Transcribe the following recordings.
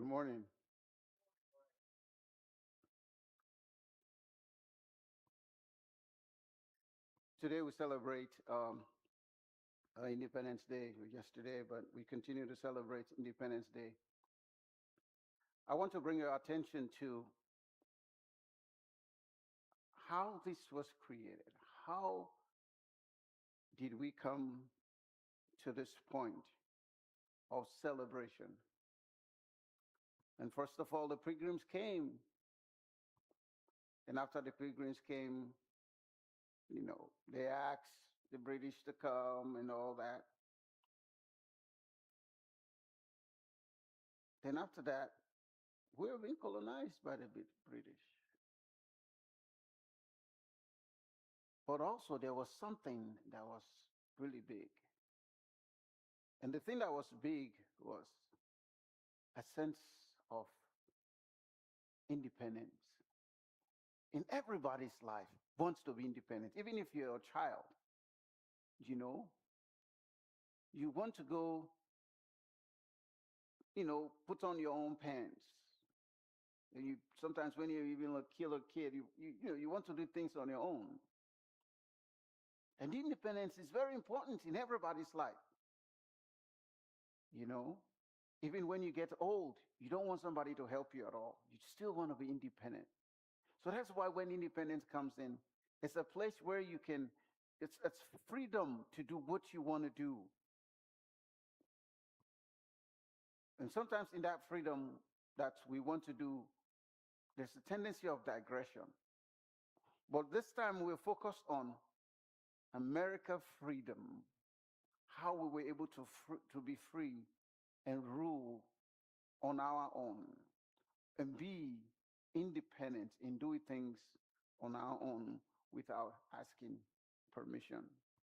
morning. Today we celebrate Independence Day yesterday, but we continue to celebrate Independence Day. I want to bring your attention to how this was created. How did we come to this point of celebration? And first of all, the pilgrims came. And after the pilgrims came, they asked the British to come and all that. Then after that, we were being colonized by the British. But also there was something that was really big. And the thing that was big was a sense of independence. In everybody's life wants to be independent. Even if you're a child, you know, you want to go, put on your own pants. And you sometimes when you're even a killer kid, you want to do things on your own. And independence is very important in everybody's life. You know, even when you get old, you don't want somebody to help you at all. You still want to be independent. So that's why when independence comes in, it's a place where you can, it's freedom to do what you want to do. And sometimes in that freedom that we want to do, there's a tendency of digression. But this time we're focused on America freedom, how we were able to be free and rule on our own and be independent in doing things on our own without asking permission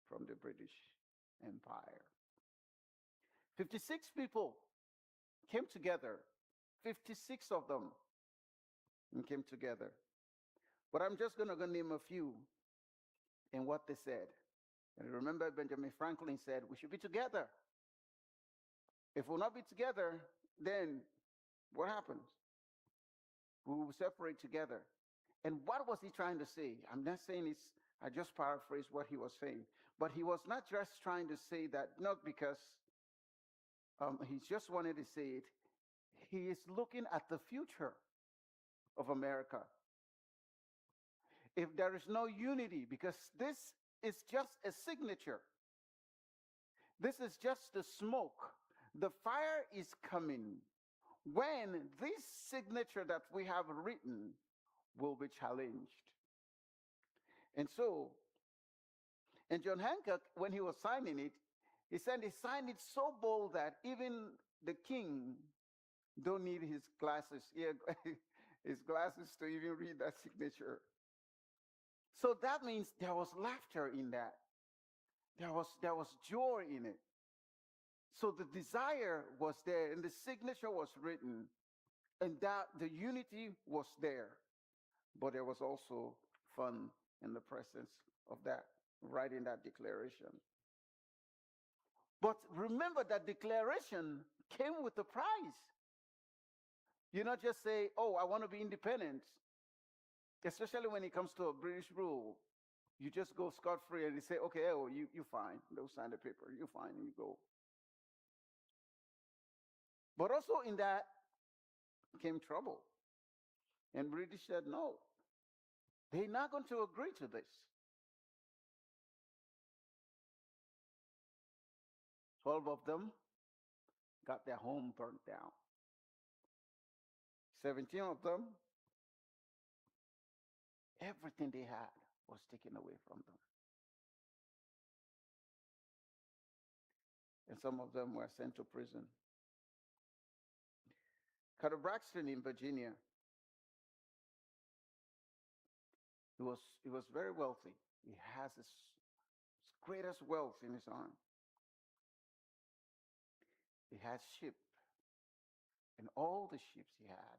from the British Empire. 56 people came together, 56 of them came together. But I'm just going to name a few in what they said. And remember, Benjamin Franklin said, we should be together. If we'll not be together, then what happens? We will separate together. And what was he trying to say? I'm not saying it's, I just paraphrase what he was saying. But he was not just trying to say that, not because he just wanted to say it. He is looking at the future of America. If there is no unity, because this is just a signature, this is just the smoke. The fire is coming when this signature that we have written will be challenged. And so, and John Hancock, when he was signing it, he said he signed it so bold that even the king don't need his glasses, his glasses to even read that signature. So that means there was laughter in that. There was joy in it. So the desire was there and the signature was written and that the unity was there. But there was also fun in the presence of that, writing that declaration. But remember that declaration came with a prize. You not just say, oh, I want to be independent. Especially when it comes to a British rule. You just go scot-free and they say, okay, oh, you're fine. They'll sign the paper. You're fine, and you go. But also in that came trouble. And British said, no, they're not going to agree to this. 12 of them got their home burnt down. 17 of them, everything they had was taken away from them. And some of them were sent to prison. Carter Braxton in Virginia, he was very wealthy. He has his greatest wealth in his arm. He had sheep, and all the sheep he had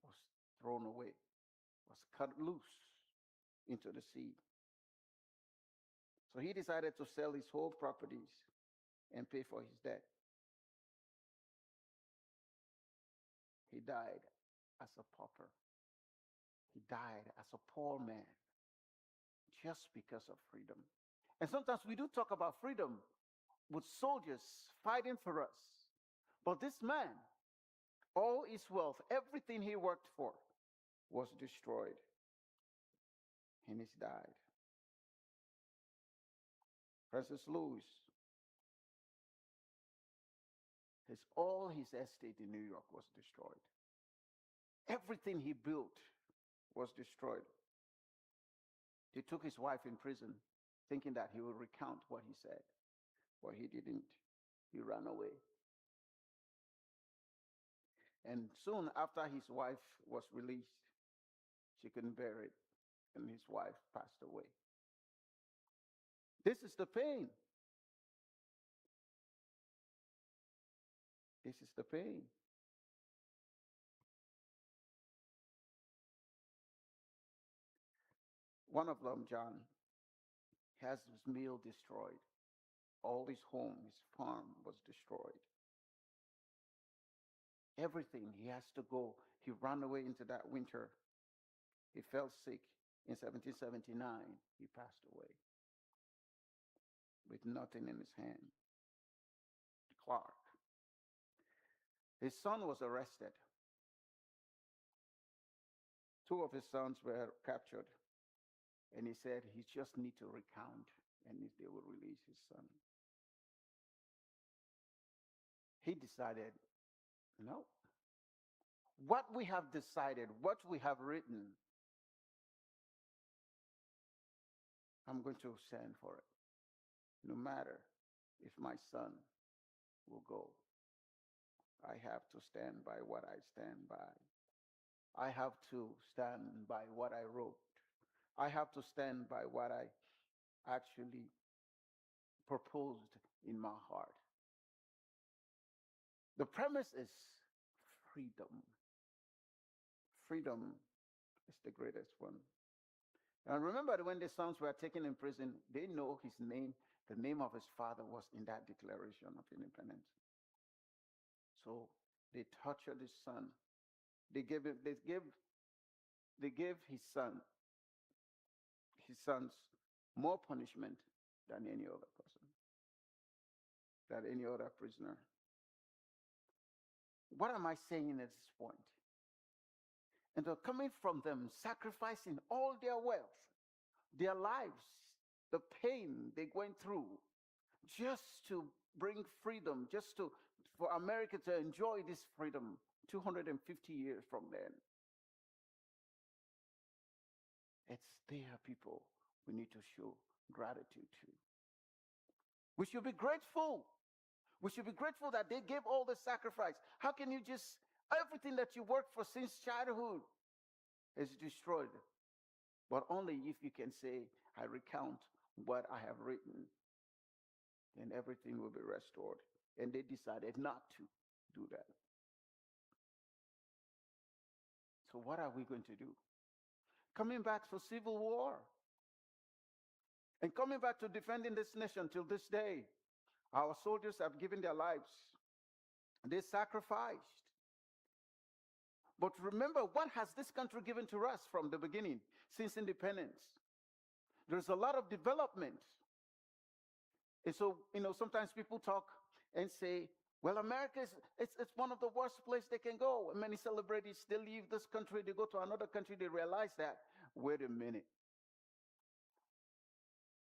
was thrown away, was cut loose into the sea. So he decided to sell his whole properties and pay for his debt. He died as a pauper. He died as a poor man just because of freedom. And sometimes we do talk about freedom with soldiers fighting for us. But this man, all his wealth, everything he worked for, was destroyed, and he died. Francis Lewis, all his estate in New York was destroyed. Everything he built was destroyed. They took his wife in prison, thinking that he would recount what he said, but he didn't. He ran away. And soon after his wife was released, she couldn't bear it, and his wife passed away. This is the pain. This is the pain. One of them, John, has his meal destroyed. All his home, his farm was destroyed. Everything, he has to go. He ran away into that winter. He fell sick. In 1779, he passed away with nothing in his hand. Clark. His son was arrested. Two of his sons were captured. And he said he just need to recount, and they will release his son. He decided, no. What we have decided, what we have written, I'm going to stand for it. No matter if my son will go, I have to stand by what I stand by. I have to stand by what I wrote. I have to stand by what I actually proposed in my heart. The premise is freedom. Freedom is the greatest one. And remember that when the sons were taken in prison, they know his name, the name of his father was in that Declaration of Independence. So they tortured his son. They gave his sons more punishment than any other person, than any other prisoner. What am I saying at this point? And they're coming from them, sacrificing all their wealth, their lives, the pain they went through, just to bring freedom, for America to enjoy this freedom 250 years from then. It's their people we need to show gratitude to. We should be grateful. We should be grateful that they gave all the sacrifice. How can you everything that you worked for since childhood is destroyed? But only if you can say, I recount what I have written, then everything will be restored. And they decided not to do that. So what are we going to do? Coming back for civil war and coming back to defending this nation till this day. Our soldiers have given their lives. They sacrificed. But remember, what has this country given to us from the beginning, since independence? There's a lot of development. And so, sometimes people talk and say, well, America it's one of the worst places they can go. And many celebrities, they leave this country, they go to another country, they realize that, wait a minute.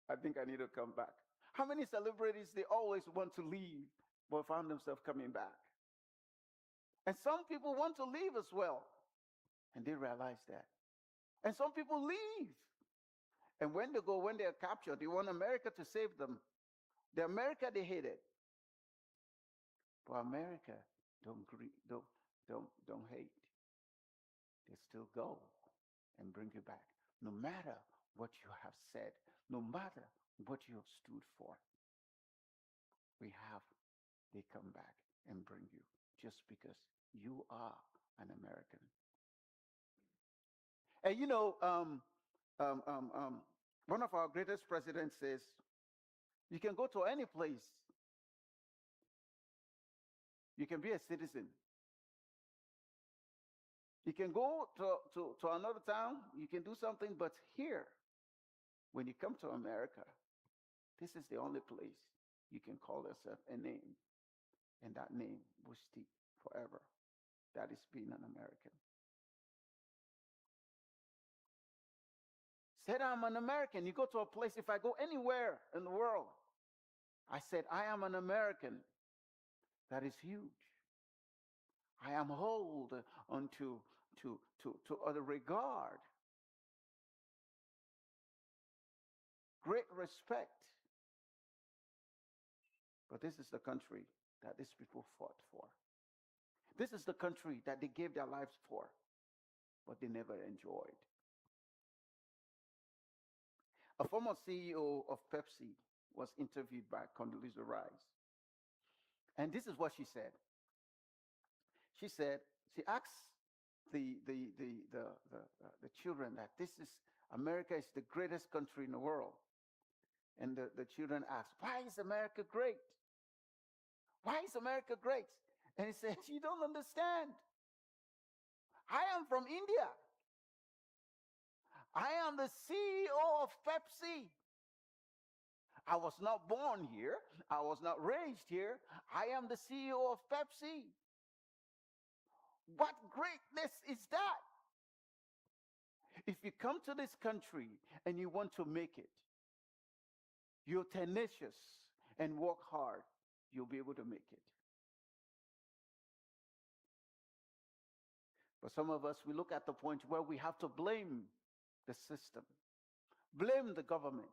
I think I need to come back. How many celebrities, they always want to leave, but found themselves coming back? And some people want to leave as well, and they realize that. And some people leave. And when they're captured, they want America to save them. The America they hated. But America don't hate. They still go and bring you back. No matter what you have said, no matter what you have stood for, they come back and bring you just because you are an American. And one of our greatest presidents says, you can go to any place. You can be a citizen. You can go to another town, you can do something, but here, when you come to America, this is the only place you can call yourself a name, and that name will stick forever. That is being an American. Said, I'm an American. You go to a place, if I go anywhere in the world, I said, I am an American. That is huge. I am hold unto to other regard, great respect. But this is the country that these people fought for. This is the country that they gave their lives for, but they never enjoyed. A former CEO of Pepsi was interviewed by Condoleezza Rice. And this is what she said. She said, she asked the children that this is, America is the greatest country in the world. And the children asked, why is America great? Why is America great? And he said, you don't understand. I am from India. I am the CEO of Pepsi. I was not born here. I was not raised here. I am the CEO of Pepsi. What greatness is that? If you come to this country and you want to make it, you're tenacious and work hard, you'll be able to make it. But some of us, we look at the point where we have to blame the system, blame the government,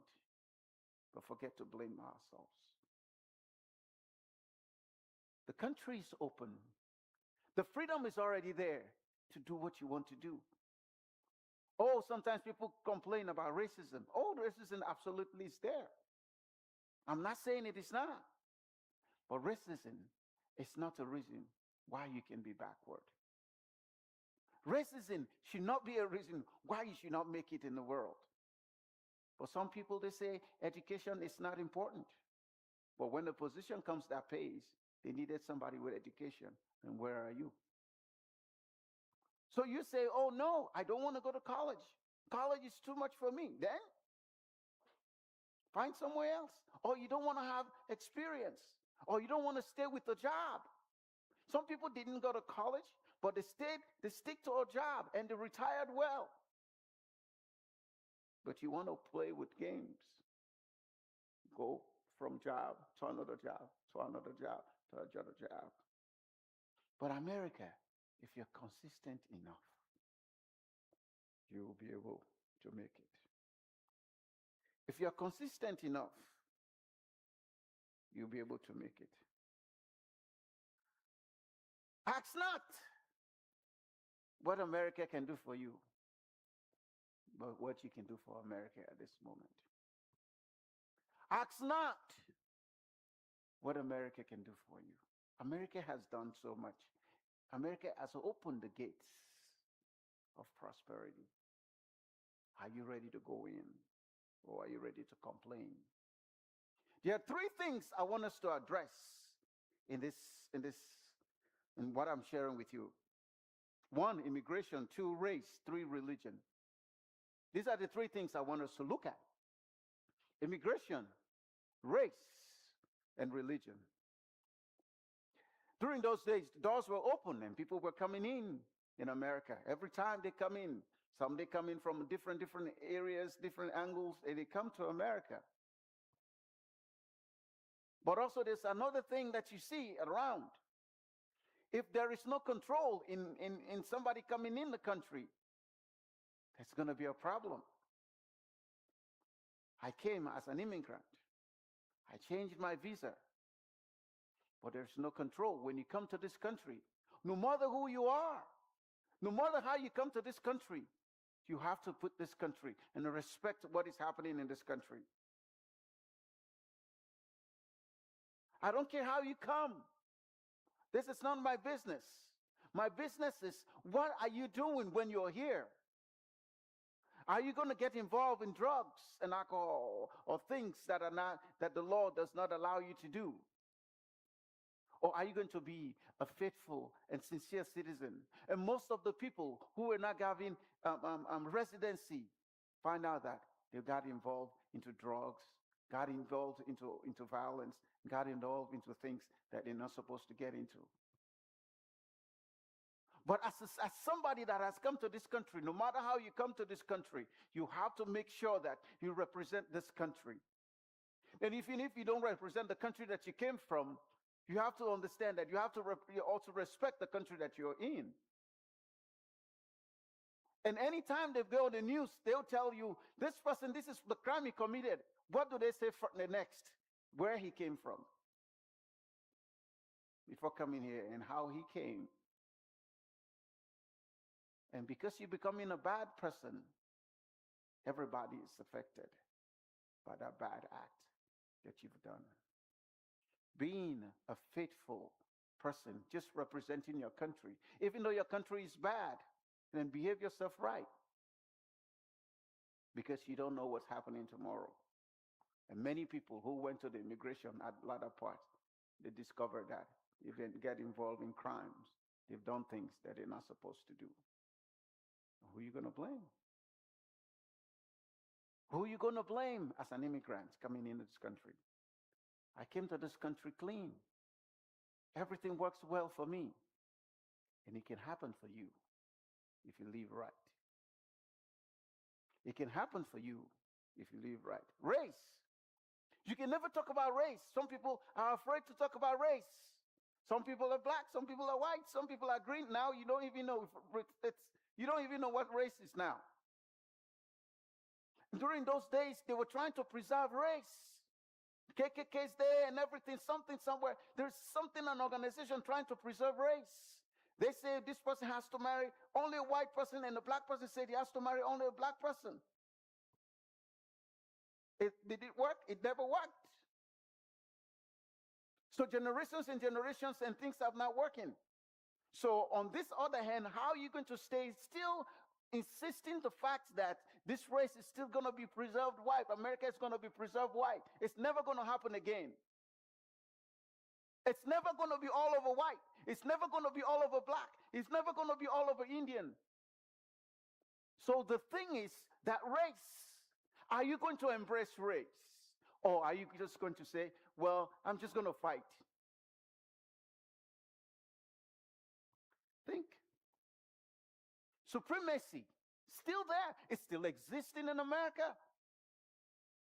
but forget to blame ourselves. The country is open. The freedom is already there to do what you want to do. Oh, sometimes people complain about racism. Oh, racism absolutely is there. I'm not saying it is not. But racism is not a reason why you can be backward. Racism should not be a reason why you should not make it in the world. But some people, they say education is not important. But when the position comes that pays, they needed somebody with education. And where are you? So you say, oh no, I don't want to go to college. College is too much for me. Then find somewhere else. Or you don't want to have experience. Or you don't want to stay with a job. Some people didn't go to college, but they stick to a job and they retired well. But you want to play with games. Go from job to another job, to another job, to another job. But America, if you're consistent enough, you will be able to make it. If you're consistent enough, you'll be able to make it. Ask not what America can do for you, but what you can do for America at this moment. Ask not what America can do for you. America has done so much. America has opened the gates of prosperity. Are you ready to go in, or are you ready to complain? There are three things I want us to address in what I'm sharing with you. 1, immigration. 2, race. 3, religion. These are the three things I want us to look at: immigration, race, and religion. During those days, doors were open and people were coming in America. Every time they come in, some they come in from different areas, different angles, and they come to America. But also there's another thing that you see around. If there is no control in somebody coming in the country, that's going to be a problem. I came as an immigrant. I changed my visa. But there's no control when you come to this country. No matter who you are, no matter how you come to this country, you have to put this country and respect what is happening in this country. I don't care how you come. This is not my business. My business is, what are you doing when you're here? Are you going to get involved in drugs and alcohol or things that the law does not allow you to do? Or are you going to be a faithful and sincere citizen? And most of the people who were not having residency find out that they got involved into drugs, got involved into violence, got involved into things that they're not supposed to get into. But as somebody that has come to this country, no matter how you come to this country, you have to make sure that you represent this country. And even if you don't represent the country that you came from, you have to understand that you have to also respect the country that you're in. And anytime they go on the news, they'll tell you, this person, this is the crime he committed. What do they say for the next? Where he came from before coming here and how he came. And because you're becoming a bad person, everybody is affected by that bad act that you've done. Being a faithful person, just representing your country, even though your country is bad, then behave yourself right, because you don't know what's happening tomorrow. And many people who went to the immigration at latter part, they discovered that even get involved in crimes. They've done things that they're not supposed to do. Who are you going to blame? Who are you going to blame as an immigrant coming into this country? I came to this country clean. Everything works well for me. And it can happen for you if you live right. It can happen for you if you live right. Race. You can never talk about race. Some people are afraid to talk about race. Some people are black, some people are white, some people are green. Now you don't even know you don't even know what race is now. During those days, they were trying to preserve race. KKK's there and everything, something somewhere. There's something, an organization trying to preserve race. They say this person has to marry only a white person, and the black person said he has to marry only a black person. Did it work? It never worked. So generations and generations and things are not working. So on this other hand, how are you going to stay still insisting the fact that this race is still going to be preserved white? America is going to be preserved white. It's never going to happen again. It's never going to be all over white. It's never going to be all over black. It's never going to be all over Indian. So the thing is that race, are you going to embrace race? Or are you just going to say, well, I'm just going to fight? Think. Supremacy, still there. It's still existing in America.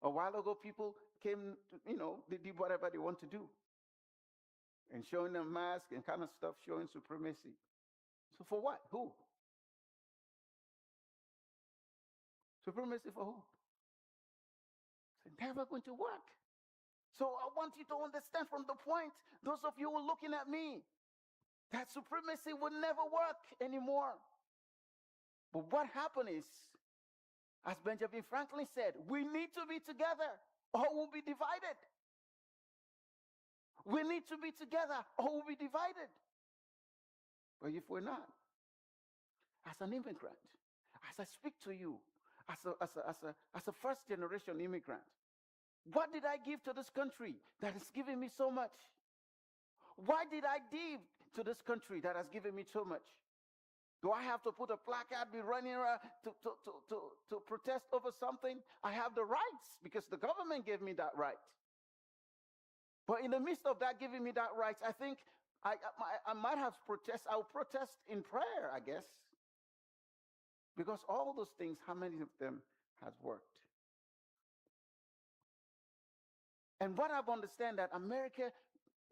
A while ago, people came to, they did whatever they want to do. And showing them masks and kind of stuff, showing supremacy. So for what? Who? Supremacy for who? It's never going to work. So I want you to understand from the point, those of you who are looking at me, that supremacy will never work anymore. But what happened is, as Benjamin Franklin said, we need to be together or we'll be divided. We need to be together or we'll be divided. But if we're not, as an immigrant, as I speak to you, as a first generation immigrant, what did I give to this country that has given me so much? Why did I give to this country that has given me so much? Do I have to put a placard, be running around to protest over something? I have the rights because the government gave me that right. But in the midst of that giving me that right, I think I might have protest. I'll protest in prayer, I guess. Because all those things, how many of them has worked? And what I've understand that America,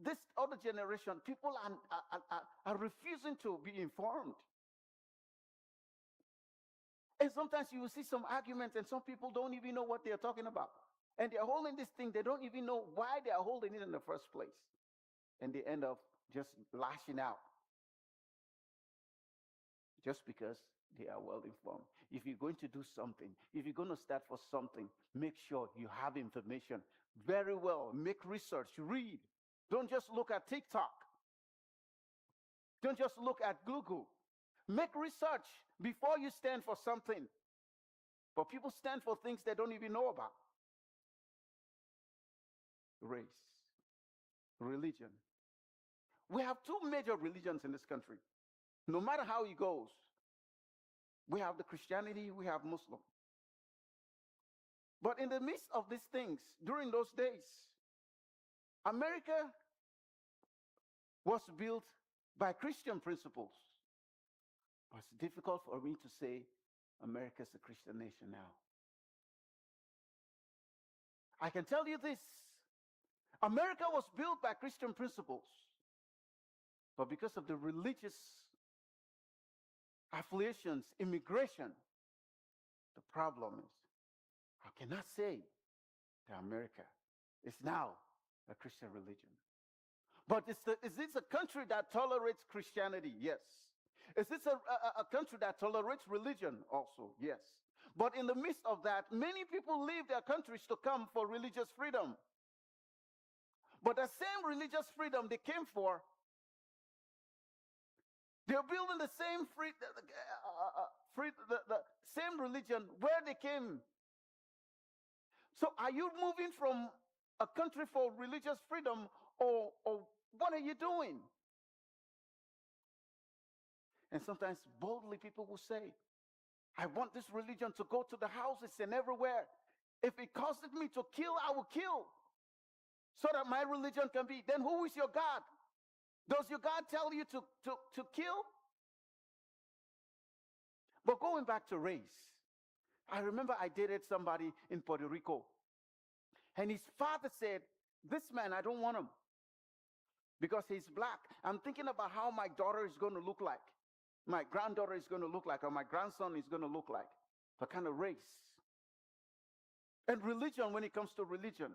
this other generation, people are refusing to be informed. And sometimes you will see some arguments and some people don't even know what they're talking about. And they're holding this thing, they don't even know why they are holding it in the first place. And they end up just lashing out. Just because they are well informed. If you're going to do something, if you're going to start for something, make sure you have information very well. Make research, read. Don't just look at TikTok. Don't just look at Google. Make research before you stand for something. But people stand for things they don't even know about. Race, religion, We have two major religions in this country. No matter how it goes, we have the Christianity, we have Muslim. But in the midst of these things, during those days, America was built by Christian principles. But it's difficult for me to say America is a Christian nation now. I can tell you this. America was built by Christian principles. But because of the religious affiliations, immigration, the problem is, I cannot say that America is now a Christian religion. But is this a country that tolerates Christianity? Yes. Is this a country that tolerates religion? Also, yes. But in the midst of that, many people leave their countries to come for religious freedom. But the same religious freedom they came for, they're building the same the same religion where they came. So are you moving from a country for religious freedom, or what are you doing? And sometimes boldly people will say, I want this religion to go to the houses and everywhere. If it causes me to kill, I will kill, so that my religion can be. Then who is your God? Does your God tell you to kill? But going back to race, I remember I dated somebody in Puerto Rico, and his father said, this man, I don't want him because he's black. I'm thinking about how my daughter is going to look like, my granddaughter is going to look like, or my grandson is going to look like. The kind of race. And religion, when it comes to religion.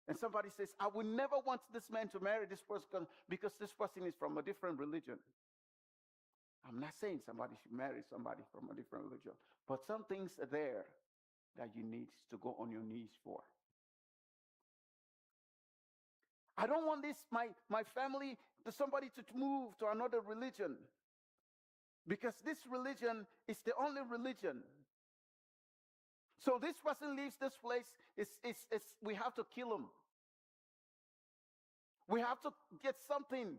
And somebody says, I will never want this man to marry this person because this person is from a different religion. I'm not saying somebody should marry somebody from a different religion, but some things are there that you need to go on your knees for. I don't want this, my family, somebody to move to another religion, because this religion is the only religion. So this person leaves this place, we have to kill him. We have to get something.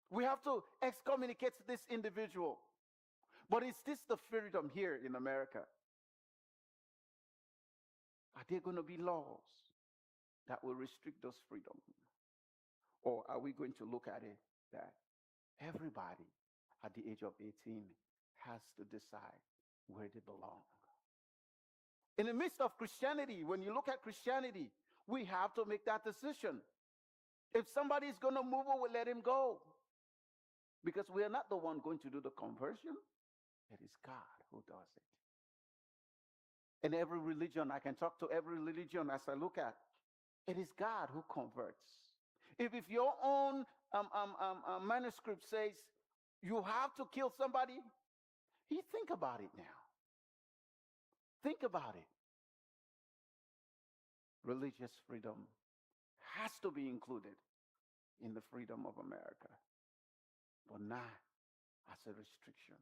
We have to excommunicate this individual. But is this the freedom here in America? Are there going to be laws that will restrict those freedoms? Or are we going to look at it that everybody at the age of 18 has to decide where they belong? In the midst of Christianity, when you look at Christianity, we have to make that decision. If somebody is going to move, we'll let him go. Because we are not the one going to do the conversion. It is God who does it. In every religion, I can talk to every religion as I look at. It is God who converts. If your own manuscript says you have to kill somebody, you think about it now. Think about it. Religious freedom has to be included in the freedom of America, but not as a restriction.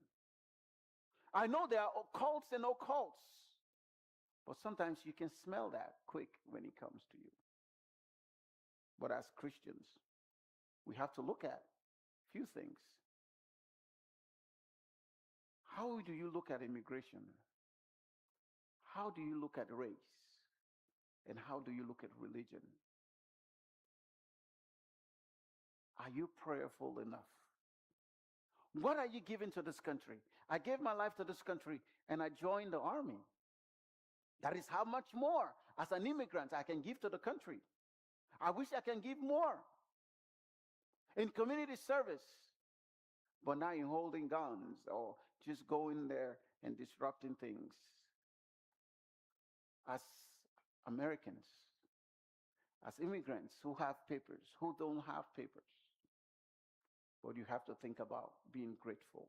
I know there are cults and occults, but sometimes you can smell that quick when it comes to you. But as Christians, we have to look at a few things. How do you look at immigration? How do you look at race? And how do you look at religion? Are you prayerful enough? What are you giving to this country? I gave my life to this country and I joined the army. That is how much more as an immigrant I can give to the country. I wish I can give more in community service, but not in holding guns or just going there and disrupting things. As Americans, as immigrants who have papers, who don't have papers, but you have to think about being grateful.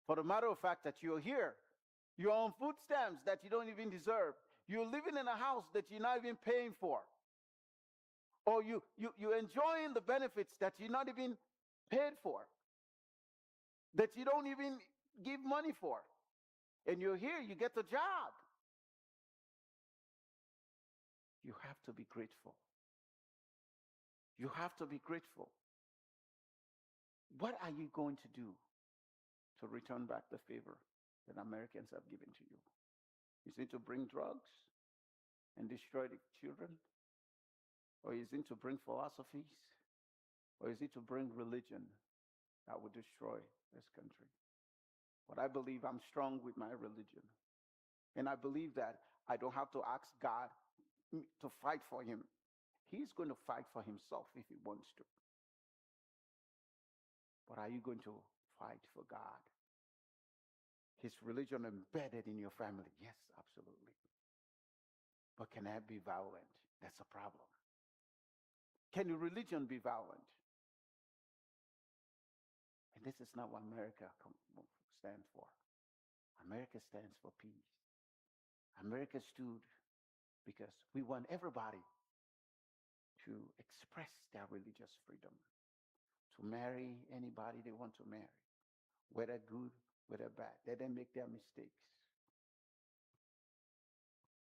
For the matter of fact that you're here, you're on food stamps that you don't even deserve. You're living in a house that you're not even paying for. Or you're enjoying the benefits that you're not even paid for, that you don't even give money for. And you're here, you get the job. You have to be grateful. You have to be grateful. What are you going to do to return back the favor that Americans have given to you? Is it to bring drugs and destroy the children? Or is it to bring philosophies? Or is it to bring religion that will destroy this country? But I believe I'm strong with my religion. And I believe that I don't have to ask God to fight for him. He's going to fight for himself if he wants to. But are you going to fight for God? Is religion embedded in your family? Yes, absolutely. But can that be violent? That's a problem. Can your religion be violent? And this is not what America stands for. America stands for peace. America stood because we want everybody to express their religious freedom, to marry anybody they want to marry, whether good, whether bad. Let them make their mistakes.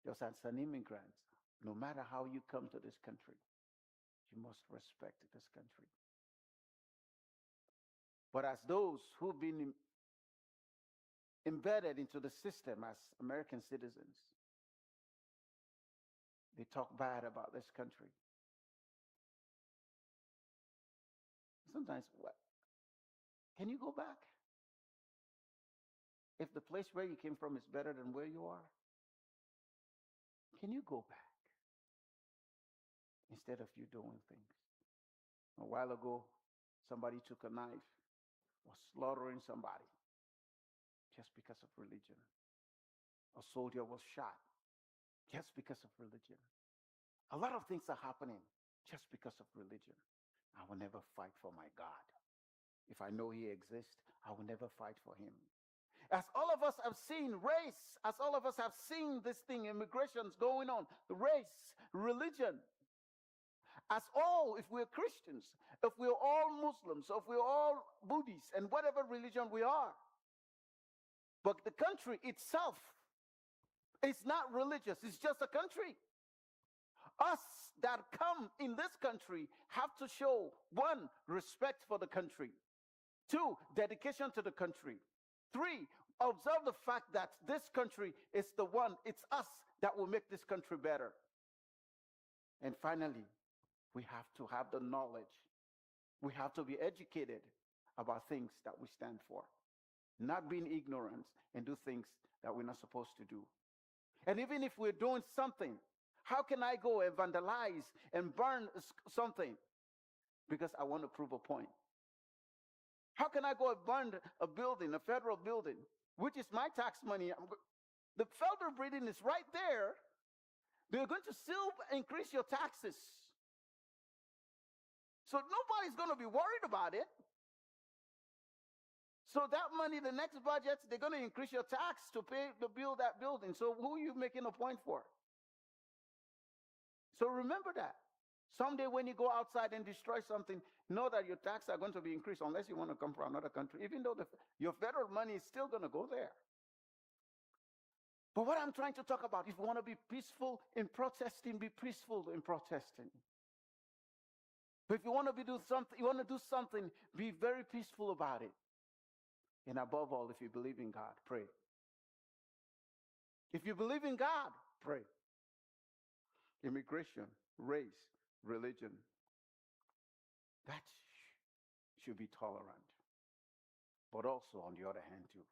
Just as an immigrant, no matter how you come to this country, you must respect this country. But as those who've been embedded into the system as American citizens, they talk bad about this country. Sometimes, what? Can you go back? If the place where you came from is better than where you are, can you go back? Instead of you doing things. A while ago, somebody took a knife, was slaughtering somebody just because of religion. A soldier was shot just because of religion. A lot of things are happening just because of religion. I will never fight for my God. If I know he exists, I will never fight for him. As all of us have seen race, as all of us have seen this thing, immigrations going on, race, religion, as all, if we're Christians, if we're all Muslims, if we're all Buddhists, and whatever religion we are, but the country itself is not religious, it's just a country. Us that come in this country have to show, 1, respect for the country. 2, dedication to the country. 3, observe the fact that this country is the one, it's us that will make this country better. And finally, we have to have the knowledge. We have to be educated about things that we stand for. Not being ignorant and do things that we're not supposed to do. And even if we're doing something, how can I go and vandalize and burn something because I want to prove a point? How can I go and burn a building, a federal building, which is my tax money? The federal building is right there. They're going to still increase your taxes. So nobody's going to be worried about it. So that money, the next budget, they're going to increase your tax to pay to build that building. So who are you making a point for? So remember that. Someday when you go outside and destroy something, know that your taxes are going to be increased unless you want to come from another country, even though your federal money is still going to go there. But what I'm trying to talk about, if you want to be peaceful in protesting, be peaceful in protesting. But if you want to do something, be very peaceful about it. And above all, if you believe in God, pray. If you believe in God, pray. Immigration, race, religion, that should be tolerant. But also, on the other hand, too,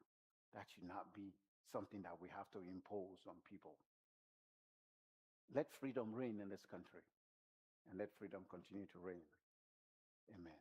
that should not be something that we have to impose on people. Let freedom reign in this country, and let freedom continue to reign. Amen.